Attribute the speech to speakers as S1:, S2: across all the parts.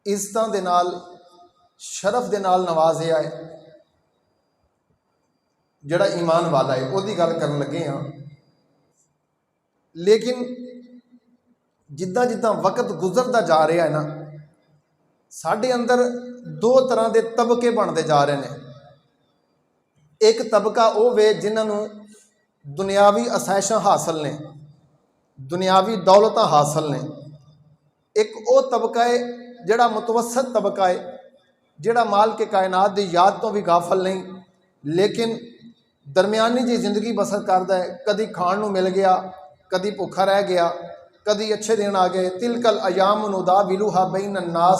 S1: इज्जतां दे नाल शरफ दे नाल नवाजिया है, जिहड़ा ईमान वाला है उहदी गल करन लगे हाँ। लेकिन जिद्दां जिद्दां वक्त गुजरदा जा रहा है ना, साडे अंदर दो तरह के तबके बनते जा रहे हैं। एक तबका वो वे जिन्होंने दुनियावी आसाइशां हासिल ने, दुनियावी दौलतां हासिल ने। एक वो तबका है जिहड़ा मुतवसत तबका है, जिहड़ा माल के कायनात की याद तो भी गाफल नहीं, लेकिन दरमियानी जी जिंदगी बसर करता है। कदी खाण नूं मिल गया, कदी भुखा रह गया, कदी अच्छे दिन आ गए। तिलकल अयाम नुदाविलुहा बैन अन्नास,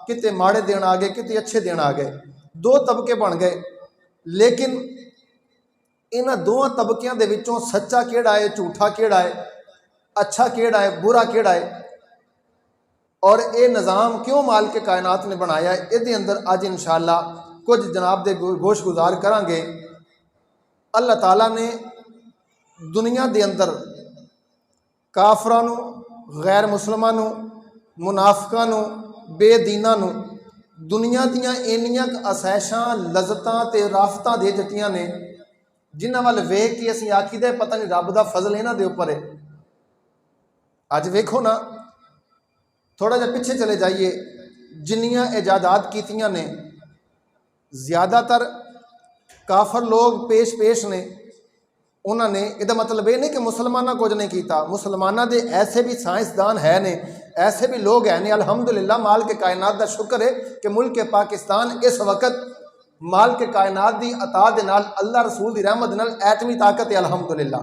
S1: किते माड़े दिन आ गए, किते अच्छे दिन आ गए। दो तबके बन गए। लेकिन इन्हां दोवां तबकियां दे विचों सच्चा किहड़ा है, झूठा किहड़ा है, अच्छा किहड़ा है, बुरा किहड़ा है, और ये निज़ाम क्यों माल के कायनात ने बनाया है, इहदे अंदर अज इंशाअल्लाह कुछ जनाब दे गोश गुजार करांगे। अल्लाह ताला ने दुनिया दे अंदर काफरां नूं, गैर मुसलमां नूं, मुनाफिकां नूं, बेदीनां नूं दुनिया दियां इन्नियां आसाइशां, लज़्ज़तां ते राफतां दे दित्तियां ने, जिन्हां वल वेख के असीं आखीदा पता नहीं रब दा फजल इन्हां दे उपर है। अज वेखो ना, थोड़ा जिहा पिछे चले जाइए, जिन्नियां इजादात कीतियां ने ज़्यादातर काफर लोग पेश ने। उन्होंने इहदा मतलब ये नहीं कि मुसलमाना कुछ नहीं किया। मुसलमाना दे ऐसे भी साइंसदान है ने, ऐसे भी लोग हैं ने। अल्हम्दुलिल्लाह, माल के कायनात का शुक्र है कि मुल्क के पाकिस्तान इस वक्त माल के कायनात की अता दे नाल, अल्लाह रसूल की रहमत नाल एटमी ताकत है, अल्हम्दुलिल्लाह।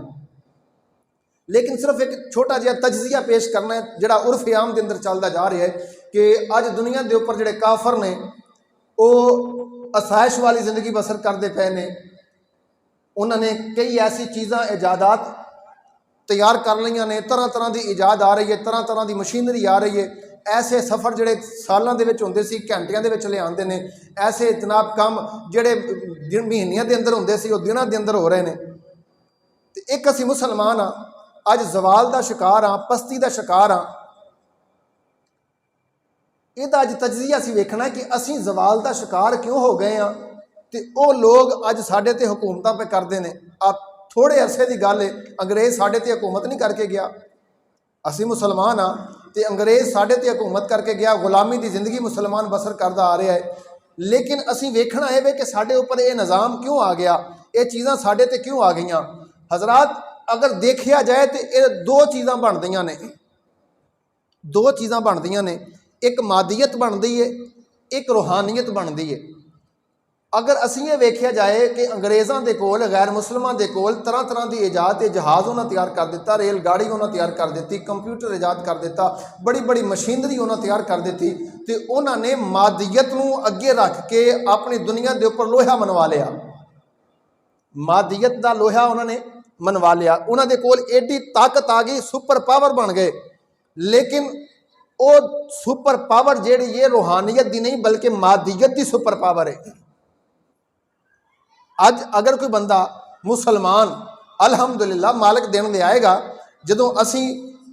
S1: लेकिन सिर्फ एक छोटा जिहा तजजिया पेश करना है, जिहड़ा उर्फ आम के अंदर चलता जा रहा है कि अज दुनिया के उपर जिहड़े काफर ने वो आसाइश वाली जिंदगी बसर करते पे ने। उन्होंने कई ऐसी चीज़ां, इजादात तैयार कर लिया ने, तरह तरह की ईजाद आ रही है, तरह तरह की मशीनरी आ रही है। ऐसे सफ़र जिहड़े सालों के होंदे सी, घंटियां दे विच ले आंदे ने। ऐसे जनाब काम जिहड़े महीनियां दे अंदर होंदे सी, वो दिनां दे अंदर हो रहे हैं। तो एक असीं मुसलमान हाँ, अज जवाल का शिकार हाँ, पस्ती का शिकार हाँ। इहदा अज तजजिया असीं वेखना कि असीं जवाल का शिकार क्यों हो गए हाँ, तो वो लोग अज साडे ते हुकूमतां पे करते हैं। आप थोड़े अरसे की गल है, अंग्रेज़ साडे ते हुकूमत नहीं करके गया। असीं मुसलमान हाँ, तो अंग्रेज़ साडे ते हुकूमत करके गया, गुलामी की जिंदगी मुसलमान बसर करता आ रहा है। लेकिन असीं वेखना है वे कि साडे उपर ये निज़ाम क्यों आ गया, ये चीज़ां साडे ते क्यों आ गईयां। हज़रात, अगर देखा जाए तो ये दो चीज़ां बनदियां ने, दो चीज़ां बनदियां ने। एक मादियत बनती है, एक रूहानियत बनती है। अगर असीं ये वेख्या जाए कि अंग्रेज़ों के कोल, गैर मुसलमां के कोल तरह तरह की ईजाद, जहाज़ उन्हें तैयार कर दिता, रेल गाड़ी उन्हें तैयार कर दी, कंप्यूटर ईजाद कर दिता, बड़ी बड़ी मशीनरी उन्हें तैयार कर दी, तो उन्होंने मादियत नूं अगे रख के अपनी दुनिया के उपर लोहा मनवा लिया। मादियत का लोहा उन्होंने मनवा लिया। उन्होंने कोल एडी ताकत आ गई, सुपर पावर बन गए। लेकिन वो सुपर पावर जिहड़ी ये रूहानियत की नहीं, बल्कि मादियत की सुपर पावर है। अज अगर कोई बंदा मुसलमान अल्हम्दुलिल्लाह मालिक दिन ले आएगा, जदों असी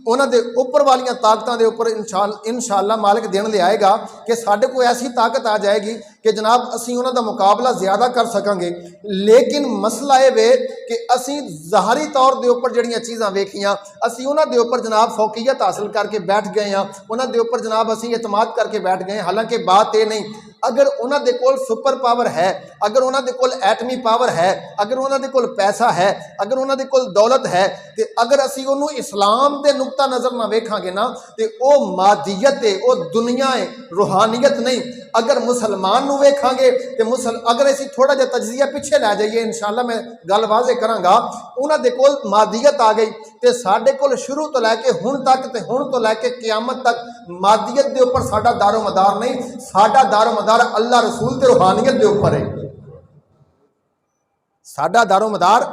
S1: उन्होंने उपर वालियां ताकतों के उपर इंशाअल्लाह मालिक दिन ले आएगा कि साढ़े को ऐसी ताकत आ जाएगी कि जनाब असी उन्हों का मुकाबला ज़्यादा कर सकांगे। लेकिन मसला ये वे कि असी ज़ाहरी तौर के उपर जड़ियाँ चीज़ां वेखियां, असी उन्होंने उपर जनाब फौकियत हासिल करके बैठ गए हैं, उन्होंने उपर जनाब असी एतमाद करके बैठ गए। हालांकि बात ये नहीं, अगर उन्होंने कोल सुपर पावर है, अगर उन्होंने कोल एटमी पावर है, अगर उन्होंने कोल पैसा है, अगर उन्होंने कोल दौलत है, तो अगर असी उन्होंने इस्लाम के नुकता नज़र ना वेखांगे ना, तो वह मादियत है, वह दुनिया है, रूहानियत नहीं। अगर मुसलमान नूं वेखांगे तो अगर असी थोड़ा जिहा तजजिया पिछे लै जाइए, इंशाअल्लाह मैं गल वाज़े करांगा। उन्होंने कोल मादियत आ गई, तो साडे कोल शुरू तो लैके हुण तक, तो हुण तो लैके क़यामत तक मादियत के उपर साडा दारो मदार नहीं, साडा दारो मदार अल्लाह रसूल ते रूहानियत के उपर है। साडा दारो मदार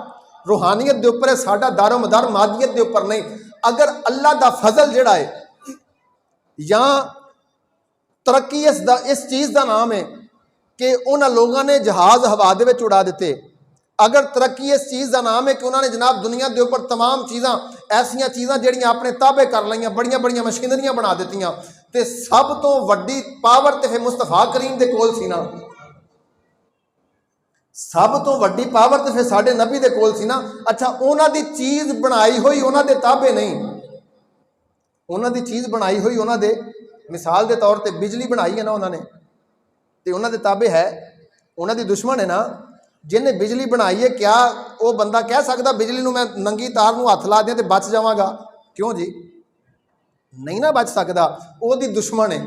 S1: रूहानियत के उपर है, साडा दारो मदार मादियत के उपर नहीं। अगर अल्लाह का फजल जिहड़ा है या तरक्की इस चीज़ का नाम है कि उन्होंने लोगों ने जहाज़ हवा दे विच उड़ा दिते, अगर तरक्की इस चीज़ का नाम है कि उन्होंने जनाब दुनिया के उपर तमाम चीज़ां ऐसिया चीज़ां जिहड़ियां अपने ताबे कर लईयां, बड़ियां बड़ियां मशीनरियां बना दित्तियां, ਤੇ ਸਭ ਤੋਂ ਵੱਡੀ ਪਾਵਰ ਤੇ ਫਿਰ ਮੁਸਤਫਾ ਕਰੀਮ ਦੇ ਕੋਲ ਸੀ ਨਾ। ਸਭ ਤੋਂ ਵੱਡੀ ਪਾਵਰ ਤੇ ਫਿਰ ਸਾਡੇ ਨਬੀ ਦੇ ਕੋਲ ਸੀ ਨਾ। ਅੱਛਾ, ਉਹਨਾਂ ਦੀ ਚੀਜ਼ ਬਣਾਈ ਹੋਈ ਉਹਨਾਂ ਦੇ ਤਾਬੇ ਨਹੀਂ, ਉਹਨਾਂ ਦੀ ਚੀਜ਼ ਬਣਾਈ ਹੋਈ ਉਹਨਾਂ ਦੇ, ਮਿਸਾਲ ਦੇ ਤੌਰ ਤੇ ਬਿਜਲੀ ਬਣਾਈ ਹੈ ਨਾ ਉਹਨਾਂ ਨੇ, ਤੇ ਉਹਨਾਂ ਦੇ ਤਾਬੇ ਹੈ, ਉਹਨਾਂ ਦੀ ਦੁਸ਼ਮਣ ਹੈ ਨਾ। ਜਿਹਨੇ ਬਿਜਲੀ ਬਣਾਈ ਹੈ, ਕਿਆ ਉਹ ਬੰਦਾ ਕਹਿ ਸਕਦਾ ਬਿਜਲੀ ਨੂੰ ਮੈਂ ਨੰਗੀ ਤਾਰ ਨੂੰ ਹੱਥ ਲਾ ਦਿਆਂ ਤੇ ਬਚ ਜਾਵਾਂਗਾ? ਕਿਉਂ ਜੀ? ਨਹੀਂ ਨਾ ਬਚ ਸਕਦਾ, ਉਹਦੀ ਦੁਸ਼ਮਣ ਹੈ।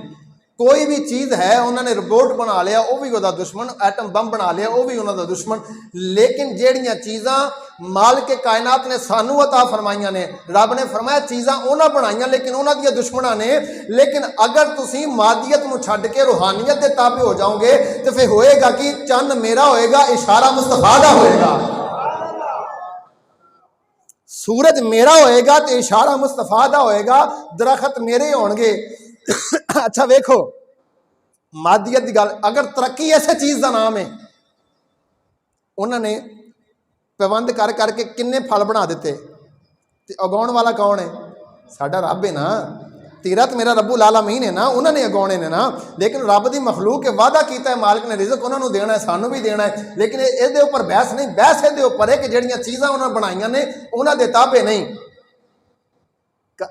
S1: ਕੋਈ ਵੀ ਚੀਜ਼ ਹੈ, ਉਹਨਾਂ ਨੇ ਰੋਬੋਟ ਬਣਾ ਲਿਆ, ਉਹ ਵੀ ਉਹਦਾ ਦੁਸ਼ਮਣ, ਐਟਮ ਬੰਬ ਬਣਾ ਲਿਆ, ਉਹ ਵੀ ਉਹਨਾਂ ਦਾ ਦੁਸ਼ਮਣ। ਲੇਕਿਨ ਜਿਹੜੀਆਂ ਚੀਜ਼ਾਂ ਮਾਲਿਕ ਕਾਇਨਾਤ ਨੇ ਸਾਨੂੰ ਅਤਾ ਫਰਮਾਈਆਂ ਨੇ, ਰੱਬ ਨੇ ਫਰਮਾਇਆ ਚੀਜ਼ਾਂ ਉਹਨਾਂ ਬਣਾਈਆਂ ਲੇਕਿਨ ਉਹਨਾਂ ਦੀਆਂ ਦੁਸ਼ਮਣਾਂ ਨੇ। ਲੇਕਿਨ ਅਗਰ ਤੁਸੀਂ ਮਾਦੀਅਤ ਨੂੰ ਛੱਡ ਕੇ ਰੂਹਾਨੀਅਤ ਦੇ ਤਾਬੇ ਹੋ ਜਾਓਗੇ ਤੇ ਫਿਰ ਹੋਏਗਾ ਕਿ ਚੰਨ ਮੇਰਾ ਹੋਏਗਾ, ਇਸ਼ਾਰਾ ਮੁਸਤਫਾ ਦਾ ਹੋਏਗਾ। सूरज मेरा होएगा तो इशारा मुस्तफा दा होएगा, दरखत मेरे होणगे। अच्छा वेखो मादियत की गल, अगर तरक्की इस चीज़ का नाम है, उन्होंने पाबंद कर करके किन्ने फल बना दिते, ते उगाउण वाला कौन है? साडा रब है ना। तेरा तो मेरा रब्बुल आलमीन है ना, उन्होंने उगाने ने ना। लेकिन रब की मखलूक के वादा किया है मालिक ने, रिज़्क उन्होंने देना है, सानू भी देना है। लेकिन ये उपर बहस नहीं, बहस ये उपर है कि जिहड़ियां चीज़ां उन्होंने बनाईयां ने उन्हां दे ताबे नहीं।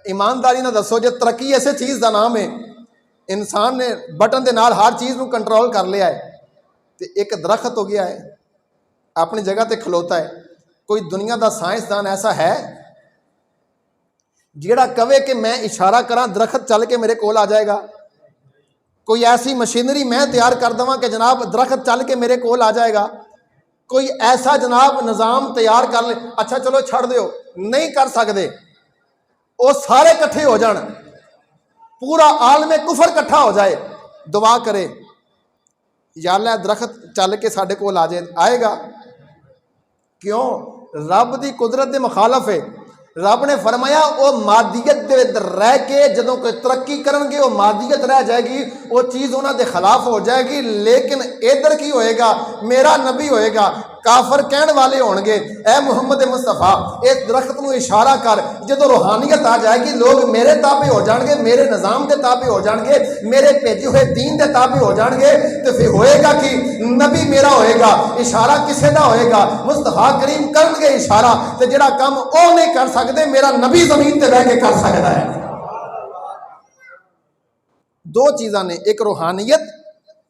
S1: ईमानदारी नाल दसो, जे तरक्की इस चीज़ का नाम है, इंसान ने बटन के नाल हर चीज़ को कंट्रोल कर लिया है, तो एक दरख्त हो गया है अपनी जगह पर खलोता है। कोई दुनिया का साइंसदान ऐसा है जिहड़ा कहे कि मैं इशारा करा दरख्त चल के मेरे कोल आ जाएगा? कोई ऐसी मशीनरी मैं तैयार कर देवां कि जनाब दरख्त चल के मेरे कोल आ जाएगा? कोई ऐसा जनाब निज़ाम तैयार कर ले? अच्छा चलो छड़ दिओ, नहीं कर सकते। वो सारे इकट्ठे हो जान, पूरा आलम कुफर इकट्ठा हो जाए, दुआ करे या अल्लाह दरख्त चल के साडे कोल आ जाए, आएगा? क्यों? रब की कुदरत के मुखालफ है। रब ने फरमाया वो मादियत दे रह के जदों कोई तरक्की करनगे, वो मादियत रह जाएगी, वो चीज़ उन्होंने खिलाफ हो जाएगी। लेकिन इधर की होएगा? मेरा नबी होएगा, काफर कहने वाले होंगे ए मुहम्मद मुस्तफा इस दरख्त को इशारा कर, जो रूहानियत आ जाएगी लोग मेरे ताबे हो जाएंगे, मेरे निज़ाम के ताबे हो जाएंगे, मेरे भेजे हुए दीन के ताबे हो जाएंगे। तो फिर होएगा कि नबी मेरा होएगा, इशारा किसे का होएगा? मुस्तफा करीम करनगे इशारा, तो जिहड़ा काम वो नहीं कर सकते मेरा नबी जमीन पर बह के कर सकता है। दो चीज़ां ने, एक रूहानियत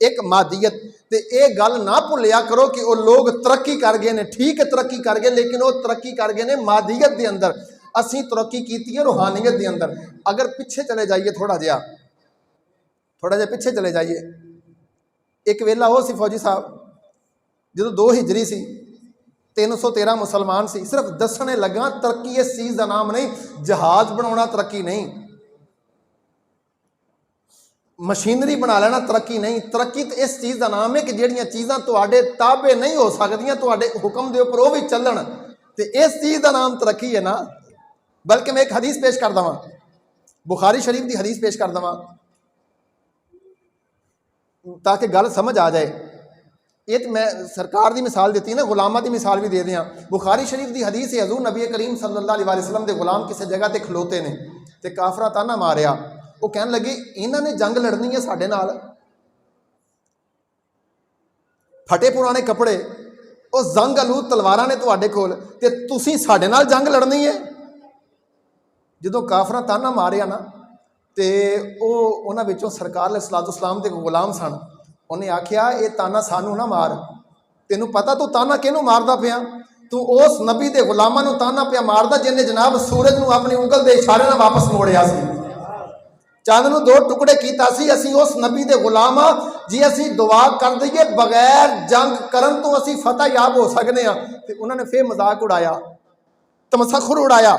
S1: एक मादियत। तो ये गल ना भुलिया करो कि वो लोग तरक्की कर गए ने, ठीक है तरक्की कर गए, लेकिन वो तरक्की कर गए ने मादियत के अंदर, असी तरक्की की है रूहानियत के अंदर। अगर पिछे चले जाइए थोड़ा जिहा पिछे चले जाइए, एक वेला वो सी फौजी साहब जो 2 हिजरी सी, 313 मुसलमान सी, सिर्फ दसने लगा तरक्की इस चीज़ का नाम नहीं, जहाज़ बनाना तरक्की नहीं, मशीनरी बना लेना तरक्की नहीं। तरक्की तो इस चीज़ का नाम है कि जिहड़ियां चीज़ां तुहाडे ताबे नहीं हो सकदियां, तुहाडे हुक्म दे उपर वो भी चलन, तो इस चीज़ का नाम तरक्की है ना। बल्कि मैं एक हदीस पेश कर देवां, बुखारी शरीफ की हदीस पेश कर देवां ताकि गल समझ आ जाए। ये तो मैं सरकार की मिसाल दी ना, गुलामां की मिसाल भी दे दियां। बुखारी शरीफ की हदीस है, हजूर नबी करीम सल्लल्लाहु अलैहि वसल्लम के गुलाम किसी जगह पर खलोते ने, तो काफरा ताना मारिया, वो कहन लगे इन्हां ने जंग लड़नी है साडे नाल, फटे पुराने कपड़े, वो जंग अलूद तलवारां ने तुहाडे कोल, ते तुसीं साडे नाल जंग लड़नी है। जदों काफरां ताना मारिया ना, तो उन्हां विचों सरकार अलैहिस्सलाम दे गुलाम सन, उन्हें आख्या ये ताना सानू ना मार, तैनूं पता तू ताना किहनूं मारदा पिया? तू उस नबी दे गुलामां नूं ताना पिया मारदा जिन्हें जनाब सूरज नूं अपनी उंगल दे इशारे नाल वापस मोड़िया सी, चंद नूं 2 टुकड़े कीता सी। असीं उस नबी दे गुलाम हां जी, असीं दुआ कर दईए बगैर जंग करन तो असीं फतह याब हो सकते हैं। तो उन्होंने फिर मजाक उड़ाया, तमसखुर उड़ाया।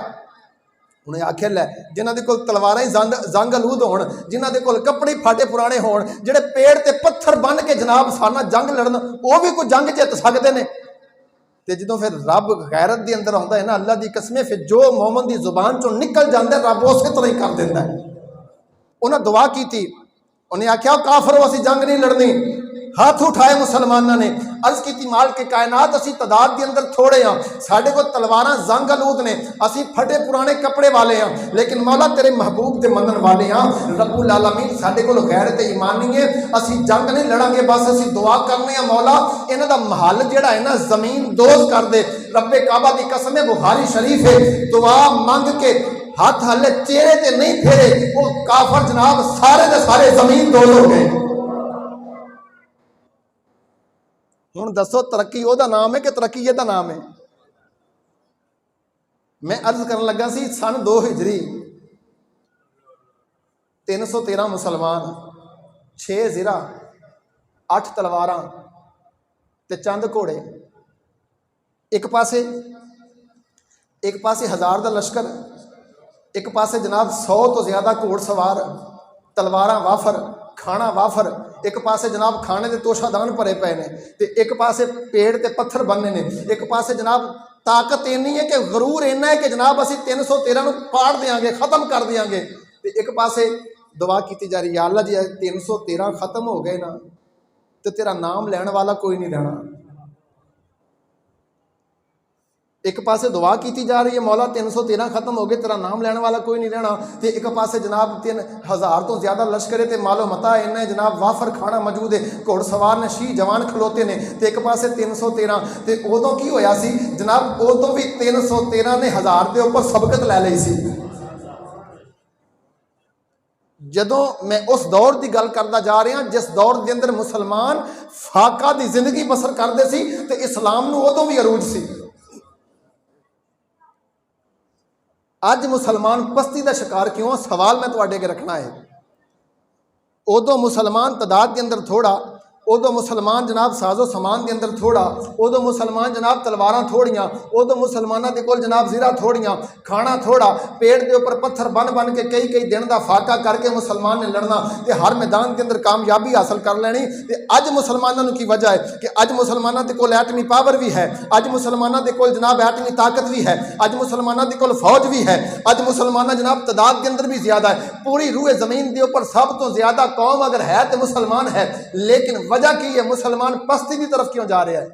S1: उन्हें आख्या लै जिन्हां दे कोल तलवारां ही जंग अलूद होण, जिन्हां दे कोल कपड़े फाटे पुराने होण, जिहड़े पेड़ ते पत्थर बन के जनाब साना जंग लड़न, वो भी कोई जंग जित सकते हैं। तो जो फिर रब गैरत के अंदर आउंदा है ना, अल्लाह की कसमें, फिर जो मोमन की जुबान चों निकल जाता है रब उस तरह ही कर देता है। उन्हें दुआ की उन्हें आख्या काफरो असी जंग नहीं लड़नी। हाथ उठाए मुसलमानों ने, अर्ज की माल के कायनात असी तादाद के अंदर थोड़े हाँ, साढ़े को तलवारां जंग आलूद ने, असी फटे पुराने कपड़े वाले हाँ, लेकिन मौला तेरे महबूब के मनन वाले हाँ। रब्बुल आलमीन साढ़े को गैरत ईमान नहीं है, असी जंग नहीं लड़ांगे, बस असी दुआ करने हैं मौला इन्हां दा महल जिहड़ा है ना जमीन दोज कर दे। रब्बे काबा की कसम है, बुखारी शरीफ है, दुआ मंग के हाथ हले चेहरे ते नहीं फेरे, वो काफर जनाब सारे दे सारे जमीन दोज हो गए। हुण दसो तरक्की ओहदा नाम है कि तरक्की इहदा नाम है? मैं अर्ज करन लगा सी सन 2 हिजरी 313 मुसलमान, 6 जिरा, 8 तलवारां ते चंद घोड़े, एक पासे 1000 का लश्कर, एक पासे जनाब 100 तो ज़्यादा घोड़सवार, तलवारां वाफर, खाना वाफर, एक पासे जनाब खाने के तोशादान भरे पे ने, ते एक पासे पेड़ ते पत्थर बनने ने, एक पासे जनाब ताकत इन्नी है कि गरूर इन्ना है कि जनाब असी 313 नूं पाड़ देंगे, खत्म कर देंगे। ते एक पासे दुआ की जा रही, या अल्लाह जी 313 खत्म हो गए ना तो तेरा नाम लैण वाला कोई नहीं रहना। एक पासे दुआ की जा रही है, मौला 313 खत्म हो गए, तेरा नाम लैण वाला कोई नहीं रहना। तो एक पासे जनाब 3000 तो ज़्यादा लश्कर है, तो मालो मता इन्ना जनाब वाफर खाना मौजूद है, घोड़सवार ने, शी जवान खलोते ने, तो एक पासे 313। तो उदों की होया सी जनाब, उदों भी 313 ने 1000 के उपर सबकत लै ली सी। जदों मैं उस दौर की गल करता जा रहा, जिस दौर के अंदर मुसलमान फाका की जिंदगी बसर करते सी, तो इस्लाम नूं उदों भी अरूज सी। अज मुसलमान पस्ती का शिकार क्यों? सवाल मैं तुहाडे अगे रखना है। उदों मुसलमान तादाद के अंदर थोड़ा, उदों मुसलमान जनाब साजो समान के अंदर थोड़ा, उदों मुसलमान जनाब तलवारां थोड़ियां, उदों मुसलमानों के कोल जनाब ज़ीरा थोड़ियां, खाना थोड़ा, पेड़ के उपर पत्थर बन बन के कई दिन का फाका करके मुसलमान ने लड़ना, तो हर मैदान के अंदर कामयाबी हासिल कर लैनी। तो अज मुसलमानों की वजह है कि अज मुसलमानों के कोल एटमी पावर भी है, अज मुसलमानों के कोल जनाब एटमी ताकत भी है, अज मुसलमानों के कोल फौज भी है, अज मुसलमान जनाब तादाद के अंदर भी ज़्यादा है। पूरी रूए ज़मीन के उपर सब तो ज़्यादा कौम अगर है तो मुसलमान है, लेकिन वजह की है मुसलमान पस्ती की तरफ क्यों जा रहा है?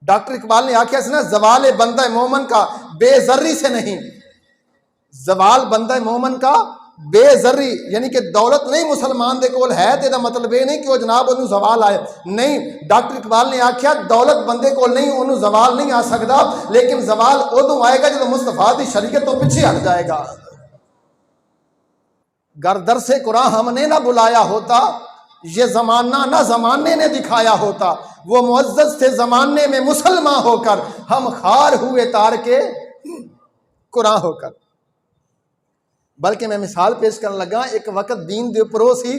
S1: डॉक्टर इकबाल ने आख्या ना, जवाल बंदा मोमन का बेजर्री से नहीं, जवाल बंदा मोमन का बेजर्री, यानी कि दौलत नहीं मुसलमान दे कोल है तो मतलब ये नहीं कि वो जनाब उन्होंने जवाल आए, नहीं। डॉक्टर इकबाल ने आख्या दौलत बंदे कोल नहीं, उन्होंने जवाल नहीं आ सकता, लेकिन जवाल उदों आएगा जो मुस्तफा की शरीयत तो पीछे हट जाएगा। गर्दर से कुरान हमने ना बुलाया होता, ये जमाना ना जमाने ने दिखाया होता, वो मुअज्जज थे जमाने में मुसलमान होकर, हम खार हुए तार के कुरान होकर। बल्कि मैं मिसाल पेश करने लगा, एक वक्त दीन दे उपरों सी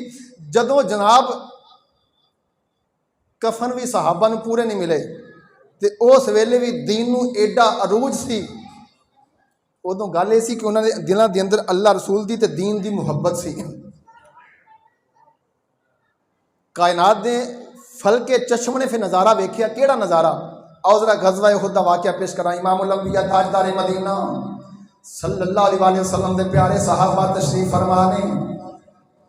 S1: जदों जनाब कफन भी सहाबा नूं पूरे नहीं मिले, तो उस वेले भी दीन नूं एडा अरूज सी। उदों गल ये सी कि उन्होंने दिलों के अंदर अल्लाह रसूल दी ते दीन दी मुहब्बत सी। कायनात ने फलके चश्मने फिर नज़ारा वेखिया, केड़ा नज़ारा? आओ जरा गज़वा उहद दा वाक़या पेश करा। इमामुल अंबिया ताजदार मदीना सल्लल्लाहु अलैहि वसल्लम दे प्यारे सहाबा तशरीफ फरमा ने,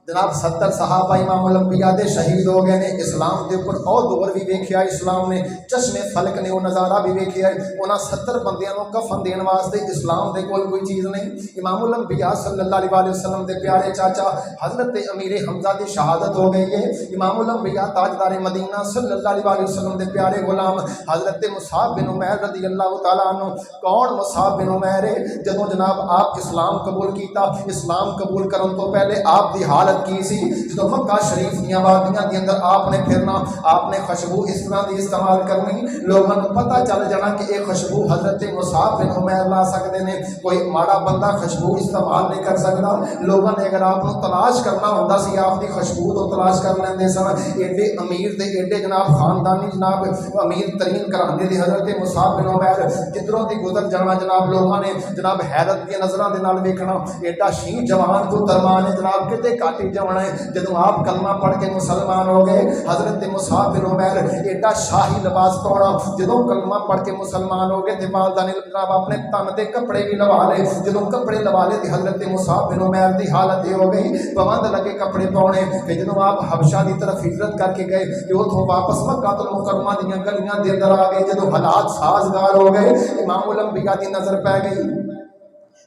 S1: जनाब 70 सहाबा इमामुल अंबिया दे शहीद हो गए ने। इस्लाम के उपर और दौर भी वेखिया, इस्लाम ने चश्मे फलक ने वो नज़ारा भी वेखिया। उन्होंने 70 बंदियां को कफन देने वास्ते इस्लाम के कोल कोई चीज़ नहीं। इमामुल अंबिया सल्लल्लाहु अलैहि वसल्लम के प्यारे चाचा हज़रत अमीर हमजा की शहादत हो गई है। इमामुल अंबिया ताजदार मदीना सल्लल्लाहु अलैहि वसल्लम के प्यारे गुलाम हज़रत मुसाब बिन उमैर रज़ियल्लाहु तआला अन्हु, कौन मुसाब बिन उमैर है? जदों जनाब आप इस्लाम कबूल किया, इस्लाम कबूल करने तो पहले आप की हालत की सी, जो मक्का शरीफ दियां वादियां के अंदर आपने फिरना, आपने खुशबू इस तरह की इस्तेमाल करनी, लोगों को पता चल जाना कि एक खुशबू हज़रत मुसाब बिन उमैर ला सकते हैं, कोई माड़ा बंदा खुशबू इस्तेमाल नहीं कर सकता। लोगों ने अगर आपको तलाश करना होता सी, आपकी खुशबू तो तलाश कर लेंदे सन। एडे अमीर दे एडे जनाब खानदानी जनाब अमीर तरीन घराने के हज़रत मुसाब बिन उमैर जिधरों की गुजर जाना, जनाब लोगों ने जनाब हैरत की नज़रों के नाल वेखना। एडा शी जवान को तरमान है जनाब, किते घट करी जाना है। जदों आप कलमा पढ़ के मुसलमान हो गए, हज़रत मुसाब बिन उमैर एडा शाही लिबास पाउणा, जदों कलमा पढ़ के मुसलमान हो गए तो वालदा ने जनाब अपने तन के कपड़े भी लवा ले। जदों कपड़े लवा ले तो हज़रत मुसाब बिन उमैर की हालत ये हो गई, पाबंद लगे कपड़े पाने। फिर जदों आप हबशा की तरफ हिजरत करके गए तो उतों वापस मक्कातुल मुकर्रमा दी गलियां के अंदर आ गए। जदों हालात साजगार हो गए, इमामुल अंबिया की नज़र पै गई।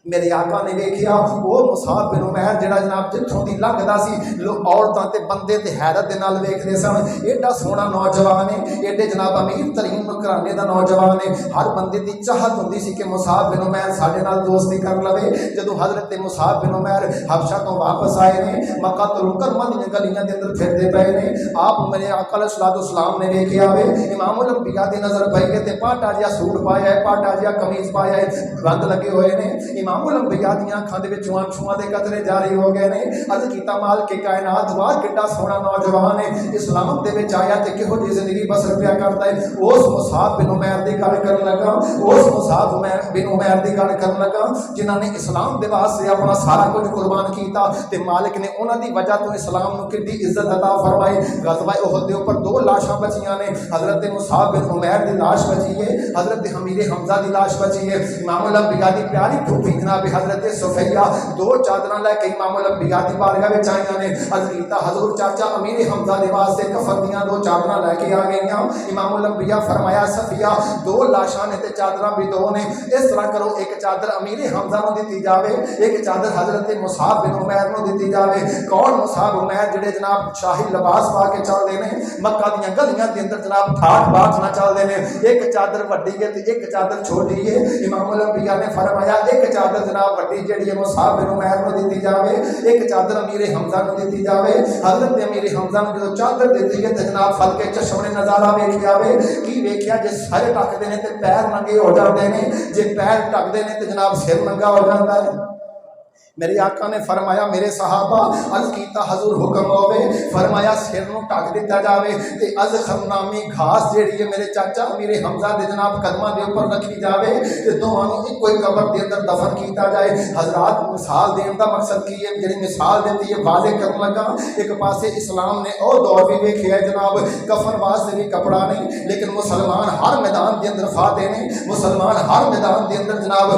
S1: मेरे आका ने देखिया वो मुसाब बिन उमैर जिहड़ा जनाब जिथों दी लंघदा सी, लोग औरतां ते बंदे ते हैरत दे नाल वेखदे सन, एडा सोहना नौजवान है, एडे जनाब अमीर तरीन घराने दा नौजवान है। हर बंदे दी चाहत हुंदी सी कि मुसाब बिन उमैर साडे नाल दोस्ती कर लवे। जदों हज़रत मुसाब बिन उमैर हबशा तो वापस आए ने, मक्कातुल मुकर्रमा दी गलियां दे अंदर फिरदे पए ने, आप मेरे आका अलैहिस्सलातु वस्सलाम ने वेखिया वे इमामुल अंबिया दी नज़र पई है ते पाटा जिहा सूट पाया है, पाटा जिहा कमीज पाया है, रंग लगे हुए ने। इमामुल अंबिया दी अखां दे विचों अश्रुआं दे कतरे जारी हो गए ने। अर्ज़ कीता माल के कायनात वाह कितना सोहना नौजवान है, इस्लाम दे विच आया ते किहो जी जिंदगी बसर पिया करदा है। उस मुसाब बिन उमैर दी गल करन लगा, उस मुसाब बिन उमैर दी गल करन लगा जिन्हां ने इस्लाम दे वास्ते अपना सारा कुछ कुर्बान कीता ते मालिक ने उन्हां दी वजह तो इस्लाम नूं कितनी इज्जत अता फरमाई। गज़वा उहद दे उपर 2 लाशां बचियां ने, हज़रत मुसाब बिन उमैर दी लाश बची है, हज़रत हमीर हमजा दी लाश बची है। इमामुल अंबिया दी प्यारी फूफी जनाब हज़रत सुफैया 2 चादरां लैके इमामुल अंबिया दी बारगाह विच आईयां ने। अर्ज़ कीता हज़ूर चाचा अमीर हमजा दे वास्ते कफन दीयां 2 चादरां लैके आ गईयां। इमामुल अंबिया फरमाया सफिया 2 लाशां ने ते चादरां भी 2 ने, इस तरह करो एक चादर अमीर हमजा नूं दित्ती जावे, एक चादर हज़रत मुसाब बिन उमैर नूं दित्ती जावे। कौन मुसाब उमैर जिहड़े जनाब शाही लिबास पा के चलदे ने, मक्का दीयां गलियां दे अंदर जनाब ठाठ बाट ना चलदे ने, एक चादर वड्डी है ते एक चादर छोटी है। इमामुल अंबिया ने फरमाया एक चादर जनाब वड्डी जिहड़ी है मुसाब बिन उमैर नूं दित्ती जावे, एक चादर अमीर हमजा नूं दित्ती जावे। हज़रत अमीर हमजा नूं जदों चादर दित्ती है ते जनाब फल के चश्मे नज़ारा वेखिया वे की वेखिया जे सर ढकदे ने ते पैर नंगे हो जाते हैं, जे पैर ढकदे ने ते जनाब सिर नंगा हो जाता है। मेरे आका ने फरमाया मेरे सहाबा अर्ज़ कीता हजूर हुक्म होवे, फरमाया सिर नूं ढक दिता जावे ते अज़खर नामी घास जिहड़ी है मेरे चाचा मेरे हमजा दे जनाब कदमां दे उपर रखी जावे ते दोवां नूं इक्को ही कबर दे अंदर दफन कीता जाए। हज़रात मिसाल देने का मकसद की है, जिहड़ी मिसाल देती है वाज़े करन लगा। एक पासे इस्लाम ने और दौर भी वेखिया जनाब कफन वास्ते भी कपड़ा नहीं, लेकिन मुसलमान हर मैदान के अंदर फाते ने, मुसलमान हर मैदान के अंदर जनाब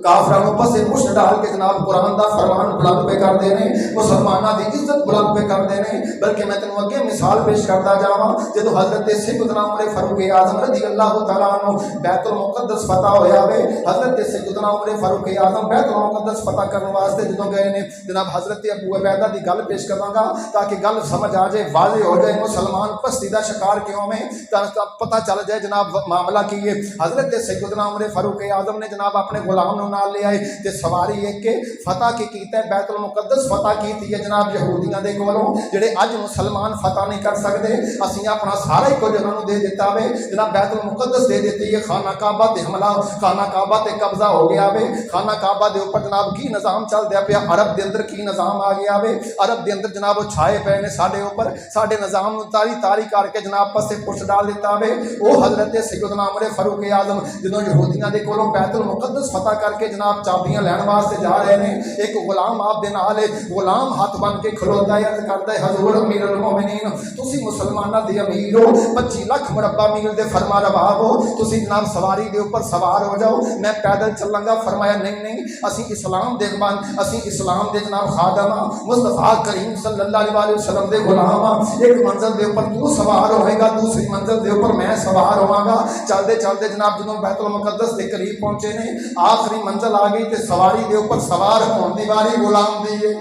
S1: काफरां नूं पसे मुश्त डाल के जनाब कुरान दा फरमान बुलंद पे करते हैं, मुसलमानों की इज्जत बुलंद पे करते हैं। बल्कि मैं तेन अगे मिसाल पेश करता जावां, जदों हज़रत सैयदना उमर फारूक आज़म रज़ी अल्लाह तआला अन्हु बैतुल मुक़द्दस फतह होया वे, हज़रत सैयदना उमर फारूक आज़म बैतुल मुक़द्दस फतह करने वास्ते जदों गए ने, जनाब हज़रत अबू उबैदा की गल पेश करांगा ताकि गल समझ आ जाए, वाज़े हो जाए मुसलमान पस्ती का शिकार क्यों में, पता चल जाए जनाब मामला की है। हज़रत सैयदना उमर फारूक आज़म ने जनाब अपने गुलाम नूं नाल ले आए ते सवारी एक के फतह की कीता है, बैतुल मुक़द्दस फतह की है जनाब यहूदियों के कोलों, जिहड़े अज मुसलमान फतह नहीं कर सकते। असीं अपना सारा ही कुछ उन्होंने दे दिता वे, जनाब बैतुल मुक़द्दस दे दी है, खाना काबा ते हमला, खाना काबा ते कब्जा हो गया वे, खाना काबा के उपर जनाब की निज़ाम चलदा पिया, अरब के अंदर की निज़ाम आ गया वे, अरब के अंदर जनाब छाए पे ने साडे उपर, साडे निज़ाम तारी तारी करके जनाब पासे पुछ डाल दिता वे। वो हज़रत सैयदना उमर फारूक आज़म जदों यहूदियों के कोलों बैतुल मुक़द्दस फतह करके जनाब चाबियां लैण वास्ते जा रहे हैं, एक गुलाम आप दे नाल है, गुलाम हाथ बन के खलोता है, अर्ज़ करता है हज़ूर अमीरुल मोमिनीन तुसीं मुसलमानां दे अमीर हो, 25 लाख मुरब्बा मील दे फरमा रवाब हो, तुसीं जनाब सवारी दे उपर सवार हो जाओ, मैं पैदल चलांगा। फरमाया नहीं नहीं, असीं इस्लाम दे मान, असीं इस्लाम दे जनाब खादम हां, मुस्तफा करीम सल्लल्लाहु अलैहि वसल्लम दे गुलाम हां, एक मंजिल दे उपर तू सवार होएगा, दूसरी मंजिल दे उपर मैं सवार होवांगा। चलते चलते जनाब जदों बैतुल मुक़द्दस के करीब पहुंचे ने, आखिरी मंजिल आ गई तो सवारी के उपर सवार होने की वारी गुलाम दी है,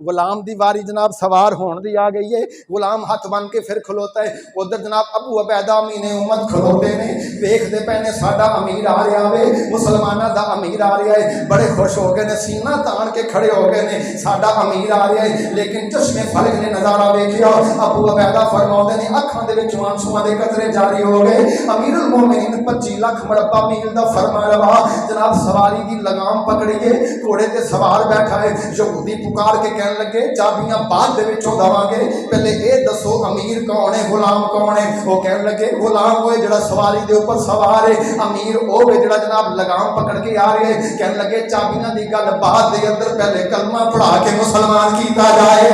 S1: गुलाम की वारी जनाब सवार होने की आ गई है। गुलाम हथ बन के फिर खलोता है, उधर जनाब अबू उबैदा मीने उम्मत खलोते ने, देखते पे ने साडा अमीर आ रहा है, मुसलमानों का अमीर आ रहा है, बड़े खुश हो गए ने, सीना तान के खड़े हो गए ने, साडा अमीर आ रहा है। लेकिन चश्मे फलक ने नज़ारा वेखिया, अबू उबैदा फरमाते ने अखां दे विचों आंसुआं दे कतरे जारी हो गए। अमीरुल मोमिनीन 25 लाख मुरब्बा मील का फरमा रवा जनाब सवारी की लगाम पकड़िए, घोड़े ते सवार बैठा है, यहूदी पुकार के कहन लगे चाबियां बाद दे विचों दवांगे, पहले ये दसो अमीर कौन है, गुलाम कौन है। वो कहन लगे गुलाम वो जिहड़ा सवारी दे उपर सवार है, अमीर वो वे जिहड़ा जनाब लगाम पकड़ के आ रहा है। कहन लगे चाबियां दी गल बाद दे अंदर, पहले कलमा पढ़ा के मुसलमान कीता जाए,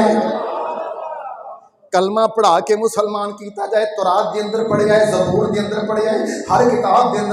S1: कलमा पढ़ा के मुसलमान कीता जाए। तौरात दे अंदर पढ़िया है, ज़बूर दे अंदर पढ़िया है, हर किताब दे अंदर